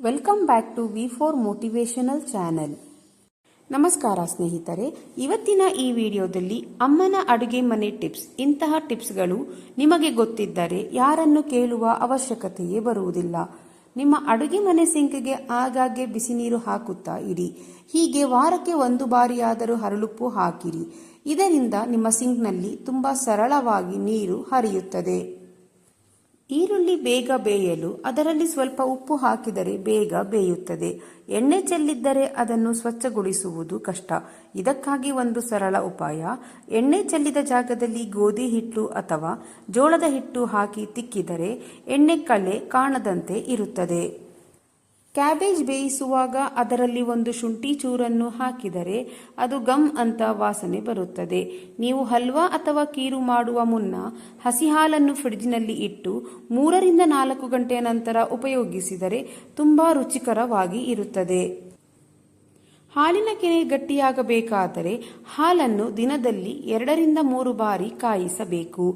Welcome back to V ಮೋಟಿವೇಶನಲ್ motivational. Channel ಸ್ನೇಹಿತರೆ, ಇವತ್ತಿನ ಈ ವಿಡಿಯೋದಲ್ಲಿ ಅಮ್ಮನ ಅಡುಗೆ ಮನೆ ಟಿಪ್ಸ್. ಇಂತಹ ಟಿಪ್ಸ್ಗಳು ನಿಮಗೆ ಗೊತ್ತಿದ್ದರೆ ಯಾರನ್ನು ಕೇಳುವ ಅವಶ್ಯಕತೆಯೇ ಬರುವುದಿಲ್ಲ. ನಿಮ್ಮ ಅಡುಗೆ ಮನೆ ಸಿಂಕ್ಗೆ ಆಗಾಗ್ಗೆ ಬಿಸಿ ನೀರು ಹಾಕುತ್ತಾ ಇರಿ. ಹೀಗೆ ವಾರಕ್ಕೆ ಒಂದು ಬಾರಿಯಾದರೂ ಹರಳುಪ್ಪು ಹಾಕಿರಿ. ಇದರಿಂದ ನಿಮ್ಮ ಸಿಂಕ್ನಲ್ಲಿ ತುಂಬಾ ಸರಳವಾಗಿ ನೀರು ಹರಿಯುತ್ತದೆ. ಈರುಳ್ಳಿ ಬೇಗ ಬೇಯಲು ಅದರಲ್ಲಿ ಸ್ವಲ್ಪ ಉಪ್ಪು ಹಾಕಿದರೆ ಬೇಗ ಬೇಯುತ್ತದೆ. ಎಣ್ಣೆ ಚೆಲ್ಲಿದ್ದರೆ ಅದನ್ನು ಸ್ವಚ್ಛಗೊಳಿಸುವುದು ಕಷ್ಟ. ಇದಕ್ಕಾಗಿ ಒಂದು ಸರಳ ಉಪಾಯ: ಎಣ್ಣೆ ಚೆಲ್ಲಿದ ಜಾಗದಲ್ಲಿ ಗೋಧಿ ಹಿಟ್ಟು ಅಥವಾ ಜೋಳದ ಹಿಟ್ಟು ಹಾಕಿ ತಿಕ್ಕಿದರೆ ಎಣ್ಣೆ ಕಲೆ ಕಾಣದಂತೆ ಇರುತ್ತದೆ. ಕ್ಯಾಬೇಜ್ ಬೇಯಿಸುವಾಗ ಅದರಲ್ಲಿ ಒಂದು ಶುಂಠಿ ಚೂರನ್ನು ಹಾಕಿದರೆ ಅದು ಗಮ್ ಅಂತ ವಾಸನೆ ಬರುತ್ತದೆ. ನೀವು ಹಲ್ವಾ ಅಥವಾ ಕೀರು ಮಾಡುವ ಮುನ್ನ ಹಸಿ ಹಾಲನ್ನು ಫ್ರಿಡ್ಜ್ನಲ್ಲಿ ಇಟ್ಟು 3 ರಿಂದ 4 ಗಂಟೆಯ ನಂತರ ಉಪಯೋಗಿಸಿದರೆ ತುಂಬಾ ರುಚಿಕರವಾಗಿ ಇರುತ್ತದೆ. ಹಾಲಿನ ಕೆನೆ ಗಟ್ಟಿಯಾಗಬೇಕಾದರೆ ಹಾಲನ್ನು ದಿನದಲ್ಲಿ 2 ರಿಂದ 3 ಬಾರಿ ಕಾಯಿಸಬೇಕು.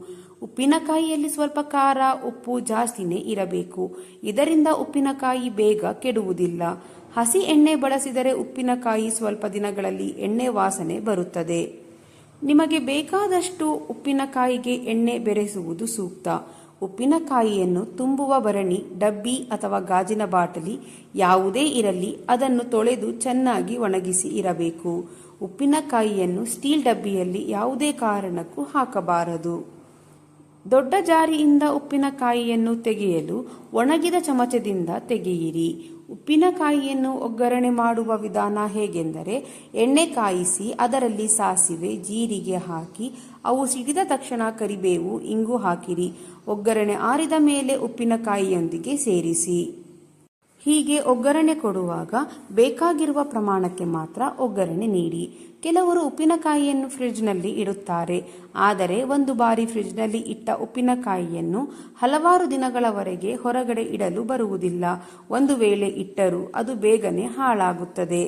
ಉಪ್ಪಿನಕಾಯಿಯಲ್ಲಿ ಸ್ವಲ್ಪ ಖಾರ, ಉಪ್ಪು ಜಾಸ್ತಿನೇ ಇರಬೇಕು. ಇದರಿಂದ ಉಪ್ಪಿನಕಾಯಿ ಬೇಗ ಕೆಡುವುದಿಲ್ಲ. ಹಸಿ ಎಣ್ಣೆ ಬಳಸಿದರೆ ಉಪ್ಪಿನಕಾಯಿ ಸ್ವಲ್ಪ ದಿನಗಳಲ್ಲಿ ಎಣ್ಣೆ ವಾಸನೆ ಬರುತ್ತದೆ. ನಿಮಗೆ ಬೇಕಾದಷ್ಟು ಉಪ್ಪಿನಕಾಯಿಗೆ ಎಣ್ಣೆ ಬೆರೆಸುವುದು ಸೂಕ್ತ. ಉಪ್ಪಿನಕಾಯಿಯನ್ನು ತುಂಬುವ ಭರಣಿ, ಡಬ್ಬಿ ಅಥವಾ ಗಾಜಿನ ಬಾಟಲಿ ಯಾವುದೇ ಇರಲಿ, ಅದನ್ನು ತೊಳೆದು ಚೆನ್ನಾಗಿ ಒಣಗಿಸಿ ಇರಬೇಕು. ಉಪ್ಪಿನಕಾಯಿಯನ್ನು ಸ್ಟೀಲ್ ಡಬ್ಬಿಯಲ್ಲಿ ಯಾವುದೇ ಕಾರಣಕ್ಕೂ ಹಾಕಬಾರದು. ದೊಡ್ಡ ಜಾರಿಯಿಂದ ಉಪ್ಪಿನಕಾಯಿಯನ್ನು ತೆಗೆಯಲು ಒಣಗಿದ ಚಮಚದಿಂದ ತೆಗೆಯಿರಿ. ಉಪ್ಪಿನಕಾಯಿಯನ್ನು ಒಗ್ಗರಣೆ ಮಾಡುವ ವಿಧಾನ ಹೇಗೆಂದರೆ, ಎಣ್ಣೆ ಕಾಯಿಸಿ ಅದರಲ್ಲಿ ಸಾಸಿವೆ, ಜೀರಿಗೆ ಹಾಕಿ ಅವು ಸಿಡಿದ ತಕ್ಷಣ ಕರಿಬೇವು, ಇಂಗು ಹಾಕಿರಿ. ಒಗ್ಗರಣೆ ಆರಿದ ಮೇಲೆ ಉಪ್ಪಿನಕಾಯಿಯೊಂದಿಗೆ ಸೇರಿಸಿ. ಹೀಗೆ ಒಗ್ಗರಣೆ ಕೊಡುವಾಗ ಬೇಕಾಗಿರುವ ಪ್ರಮಾಣಕ್ಕೆ ಮಾತ್ರ ಒಗ್ಗರಣೆ ನೀಡಿ. ಕೆಲವರು ಉಪ್ಪಿನಕಾಯಿಯನ್ನು ಫ್ರಿಡ್ಜ್ನಲ್ಲಿ ಇಡುತ್ತಾರೆ. ಆದರೆ ಒಂದು ಬಾರಿ ಫ್ರಿಡ್ಜ್ನಲ್ಲಿ ಇಟ್ಟ ಉಪ್ಪಿನಕಾಯಿಯನ್ನು ಹಲವಾರು ದಿನಗಳವರೆಗೆ ಹೊರಗಡೆ ಇಡಲು ಬರುವುದಿಲ್ಲ. ಒಂದು ವೇಳೆ ಇಟ್ಟರೂ ಅದು ಬೇಗನೆ ಹಾಳಾಗುತ್ತದೆ.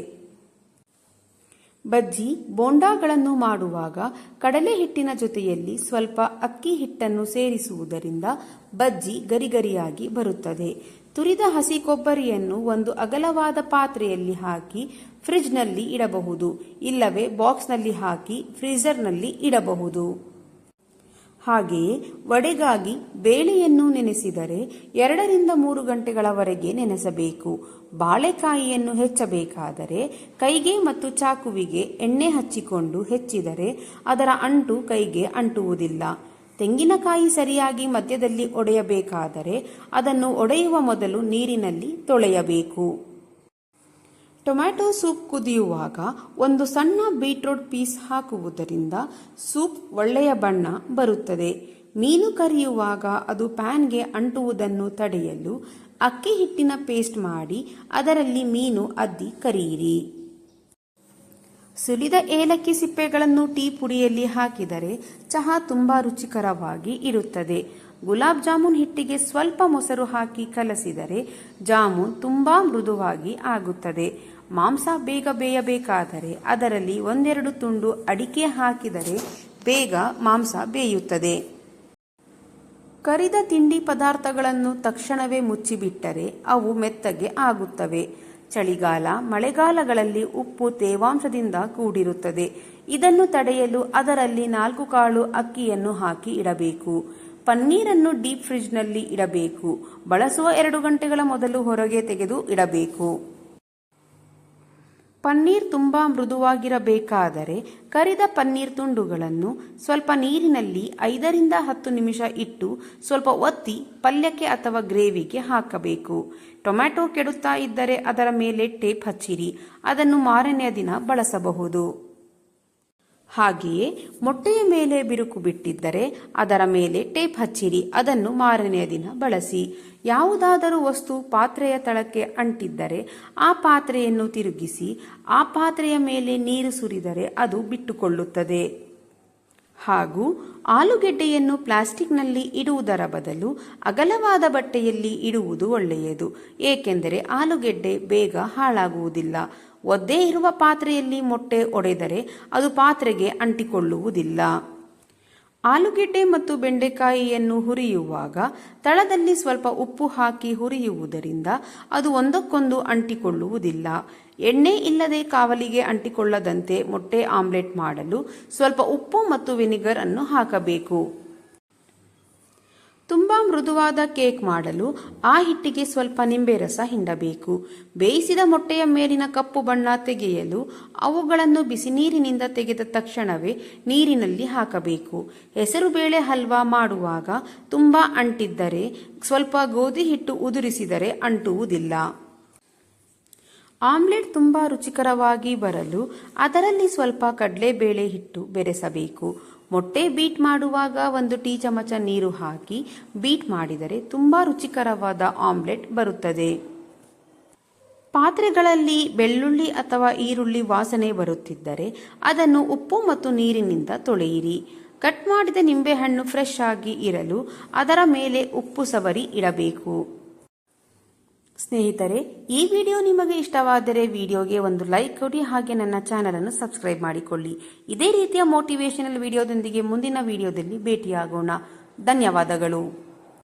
ಬಜ್ಜಿ, ಬೋಂಡಾಗಳನ್ನು ಮಾಡುವಾಗ ಕಡಲೆ ಹಿಟ್ಟಿನ ಜೊತೆಯಲ್ಲಿ ಸ್ವಲ್ಪ ಅಕ್ಕಿ ಹಿಟ್ಟನ್ನು ಸೇರಿಸುವುದರಿಂದ ಬಜ್ಜಿ ಗರಿಗರಿಯಾಗಿ ಬರುತ್ತದೆ. ತುರಿದ ಹಸಿ ಕೊಬ್ಬರಿಯನ್ನು ಒಂದು ಅಗಲವಾದ ಪಾತ್ರೆಯಲ್ಲಿ ಹಾಕಿ ಫ್ರಿಡ್ಜ್ನಲ್ಲಿ ಇಡಬಹುದು. ಇಲ್ಲವೇ ಬಾಕ್ಸ್ನಲ್ಲಿ ಹಾಕಿ ಫ್ರೀಜರ್ನಲ್ಲಿ ಇಡಬಹುದು. ಹಾಗೆಯೇ ವಡೆಗಾಗಿ ಬೇಳೆಯನ್ನು ನೆನೆಸಿದರೆ 2 ರಿಂದ 3 ಗಂಟೆಗಳವರೆಗೆ ನೆನೆಸಬೇಕು. ಬಾಳೆಕಾಯಿಯನ್ನು ಹೆಚ್ಚಬೇಕಾದರೆ ಕೈಗೆ ಮತ್ತು ಚಾಕುವಿಗೆ ಎಣ್ಣೆ ಹಚ್ಚಿಕೊಂಡು ಹೆಚ್ಚಿದರೆ ಅದರ ಅಂಟು ಕೈಗೆ ಅಂಟುವುದಿಲ್ಲ. ತೆಂಗಿನಕಾಯಿ ಸರಿಯಾಗಿ ಮಧ್ಯದಲ್ಲಿ ಒಡೆಯಬೇಕಾದರೆ ಅದನ್ನು ಒಡೆಯುವ ಮೊದಲು ನೀರಿನಲ್ಲಿ ತೊಳೆಯಬೇಕು. ಟೊಮ್ಯಾಟೊ ಸೂಪ್ ಕುದಿಯುವಾಗ ಒಂದು ಸಣ್ಣ ಬೀಟ್ರೂಟ್ ಪೀಸ್ ಹಾಕುವುದರಿಂದ ಸೂಪ್ ಒಳ್ಳೆಯ ಬಣ್ಣ ಬರುತ್ತದೆ. ಮೀನು ಕರಿಯುವಾಗ ಅದು ಪ್ಯಾನ್ಗೆ ಅಂಟುವುದನ್ನು ತಡೆಯಲು ಅಕ್ಕಿ ಹಿಟ್ಟಿನ ಪೇಸ್ಟ್ ಮಾಡಿ ಅದರಲ್ಲಿ ಮೀನು ಅದ್ದಿ ಕರಿಯಿರಿ. ಸುಲಿದ ಏಲಕ್ಕಿ ಸಿಪ್ಪೆಗಳನ್ನು ಟೀ ಪುಡಿಯಲ್ಲಿ ಹಾಕಿದರೆ ಚಹಾ ತುಂಬಾ ರುಚಿಕರವಾಗಿ ಇರುತ್ತದೆ. ಗುಲಾಬ್ ಜಾಮೂನ್ ಹಿಟ್ಟಿಗೆ ಸ್ವಲ್ಪ ಮೊಸರು ಹಾಕಿ ಕಲಸಿದರೆ ಜಾಮೂನ್ ತುಂಬಾ ಮೃದುವಾಗಿ ಆಗುತ್ತದೆ. ಮಾಂಸ ಬೇಗ ಬೇಯಬೇಕಾದರೆ ಅದರಲ್ಲಿ 1-2 ತುಂಡು ಅಡಿಕೆ ಹಾಕಿದರೆ ಬೇಗ ಮಾಂಸ ಬೇಯುತ್ತದೆ. ಕರಿದ ತಿಂಡಿ ಪದಾರ್ಥಗಳನ್ನು ತಕ್ಷಣವೇ ಮುಚ್ಚಿಬಿಟ್ಟರೆ ಅವು ಮೆತ್ತಗೆ ಆಗುತ್ತವೆ. ಚಳಿಗಾಲ, ಮಳೆಗಾಲಗಳಲ್ಲಿ ಉಪ್ಪು ತೇವಾಂಶದಿಂದ ಕೂಡಿರುತ್ತದೆ. ಇದನ್ನು ತಡೆಯಲು ಅದರಲ್ಲಿ 4 ಕಾಳು ಅಕ್ಕಿಯನ್ನು ಹಾಕಿ ಇಡಬೇಕು. ಪನ್ನೀರನ್ನು ಡೀಪ್ ಫ್ರಿಡ್ಜ್ನಲ್ಲಿ ಇಡಬೇಕು. ಬಳಸುವ 2 ಗಂಟೆಗಳ ಮೊದಲು ಹೊರಗೆ ತೆಗೆದು ಇಡಬೇಕು. ಪನ್ನೀರ್ ತುಂಬಾ ಮೃದುವಾಗಿರಬೇಕಾದರೆ ಕರಿದ ಪನ್ನೀರ್ ತುಂಡುಗಳನ್ನು ಸ್ವಲ್ಪ ನೀರಿನಲ್ಲಿ 5 ರಿಂದ 10 ನಿಮಿಷ ಇಟ್ಟು ಸ್ವಲ್ಪ ಒತ್ತಿ ಪಲ್ಯಕ್ಕೆ ಅಥವಾ ಗ್ರೇವಿಗೆ ಹಾಕಬೇಕು. ಟೊಮ್ಯಾಟೊ ಕೆಡುತ್ತಾ ಇದ್ದರೆ ಅದರ ಮೇಲೆ ಟೇಪ್ ಹಚ್ಚಿರಿ. ಅದನ್ನು ಮಾರನೆಯ ದಿನ ಬಳಸಬಹುದು. ಹಾಗೆಯೇ ಮೊಟ್ಟೆಯ ಮೇಲೆ ಬಿರುಕು ಬಿಟ್ಟಿದ್ದರೆ ಅದರ ಮೇಲೆ ಟೇಪ್ ಹಚ್ಚಿರಿ. ಅದನ್ನು ಮಾರನೆಯ ದಿನ ಬಳಸಿ. ಯಾವುದಾದರೂ ವಸ್ತು ಪಾತ್ರೆಯ ತಳಕ್ಕೆ ಅಂಟಿದ್ದರೆ ಆ ಪಾತ್ರೆಯನ್ನು ತಿರುಗಿಸಿ ಆ ಪಾತ್ರೆಯ ಮೇಲೆ ನೀರು ಸುರಿದರೆ ಅದು ಬಿಟ್ಟುಕೊಳ್ಳುತ್ತದೆ. ಹಾಗೂ ಆಲೂಗೆಡ್ಡೆಯನ್ನು ಪ್ಲಾಸ್ಟಿಕ್ನಲ್ಲಿ ಇಡುವುದರ ಬದಲು ಅಗಲವಾದ ಬಟ್ಟೆಯಲ್ಲಿ ಇಡುವುದು ಒಳ್ಳೆಯದು. ಏಕೆಂದರೆ ಆಲೂಗೆಡ್ಡೆ ಬೇಗ ಹಾಳಾಗುವುದಿಲ್ಲ. ಒದ್ದೆ ಇರುವ ಪಾತ್ರೆಯಲ್ಲಿ ಮೊಟ್ಟೆ ಒಡೆದರೆ ಅದು ಪಾತ್ರೆಗೆ ಅಂಟಿಕೊಳ್ಳುವುದಿಲ್ಲ. ಆಲೂಗೆಡ್ಡೆ ಮತ್ತು ಬೆಂಡೆಕಾಯಿಯನ್ನು ಹುರಿಯುವಾಗ ತಳದಲ್ಲಿ ಸ್ವಲ್ಪ ಉಪ್ಪು ಹಾಕಿ ಹುರಿಯುವುದರಿಂದ ಅದು ಒಂದಕ್ಕೊಂದು ಅಂಟಿಕೊಳ್ಳುವುದಿಲ್ಲ. ಎಣ್ಣೆ ಇಲ್ಲದೆ ಕಾವಲಿಗೆ ಅಂಟಿಕೊಳ್ಳದಂತೆ ಮೊಟ್ಟೆ ಆಮ್ಲೆಟ್ ಮಾಡಲು ಸ್ವಲ್ಪ ಉಪ್ಪು ಮತ್ತು ವಿನಿಗರ್ ಅನ್ನು ಹಾಕಬೇಕು. ತುಂಬಾ ಮೃದುವಾದ ಕೇಕ್ ಮಾಡಲು ಆ ಹಿಟ್ಟಿಗೆ ಸ್ವಲ್ಪ ನಿಂಬೆ ರಸ ಹಿಂಡಬೇಕು. ಬೇಯಿಸಿದ ಮೊಟ್ಟೆಯ ಮೇಲಿನ ಕಪ್ಪು ಬಣ್ಣ ತೆಗೆಯಲು ಅವುಗಳನ್ನು ಬಿಸಿ ನೀರಿನಿಂದ ತೆಗೆದ ತಕ್ಷಣವೇ ನೀರಿನಲ್ಲಿ ಹಾಕಬೇಕು. ಹೆಸರುಬೇಳೆ ಹಲ್ವಾ ಮಾಡುವಾಗ ತುಂಬಾ ಅಂಟಿದ್ದರೆ ಸ್ವಲ್ಪ ಗೋಧಿ ಹಿಟ್ಟು ಉದುರಿಸಿದರೆ ಅಂಟುವುದಿಲ್ಲ. ಆಮ್ಲೆಟ್ ತುಂಬಾ ರುಚಿಕರವಾಗಿ ಬರಲು ಅದರಲ್ಲಿ ಸ್ವಲ್ಪ ಕಡಲೆಬೇಳೆ ಹಿಟ್ಟು ಬೆರೆಸಬೇಕು. ಮೊಟ್ಟೆ ಬೀಟ್ ಮಾಡುವಾಗ 1 ಟೀ ಚಮಚ ನೀರು ಹಾಕಿ ಬೀಟ್ ಮಾಡಿದರೆ ತುಂಬಾ ರುಚಿಕರವಾದ ಆಮ್ಲೆಟ್ ಬರುತ್ತದೆ. ಪಾತ್ರೆಗಳಲ್ಲಿ ಬೆಳ್ಳುಳ್ಳಿ ಅಥವಾ ಈರುಳ್ಳಿ ವಾಸನೆ ಬರುತ್ತಿದ್ದರೆ ಅದನ್ನು ಉಪ್ಪು ಮತ್ತು ನೀರಿನಿಂದ ತೊಳೆಯಿರಿ. ಕಟ್ ಮಾಡಿದ ನಿಂಬೆಹಣ್ಣು ಫ್ರೆಶ್ ಆಗಿ ಇರಲು ಅದರ ಮೇಲೆ ಉಪ್ಪು ಸವರಿ ಇಡಬೇಕು. ಸ್ನೇಹಿತರೆ, ಈ ವಿಡಿಯೋ ನಿಮಗೆ ಇಷ್ಟವಾದರೆ ವಿಡಿಯೋಗೆ ಒಂದು ಲೈಕ್ ಕೊಡಿ, ಹಾಗೆ ನನ್ನ ಚಾನೆಲ್ ಅನ್ನು ಸಬ್ಸ್ಕ್ರೈಬ್ ಮಾಡಿಕೊಳ್ಳಿ. ಇದೇ ರೀತಿಯ ಮೋಟಿವೇಶನಲ್ ವಿಡಿಯೋದೊಂದಿಗೆ ಮುಂದಿನ ವಿಡಿಯೋದಲ್ಲಿ ಭೇಟಿಯಾಗೋಣ. ಧನ್ಯವಾದಗಳು.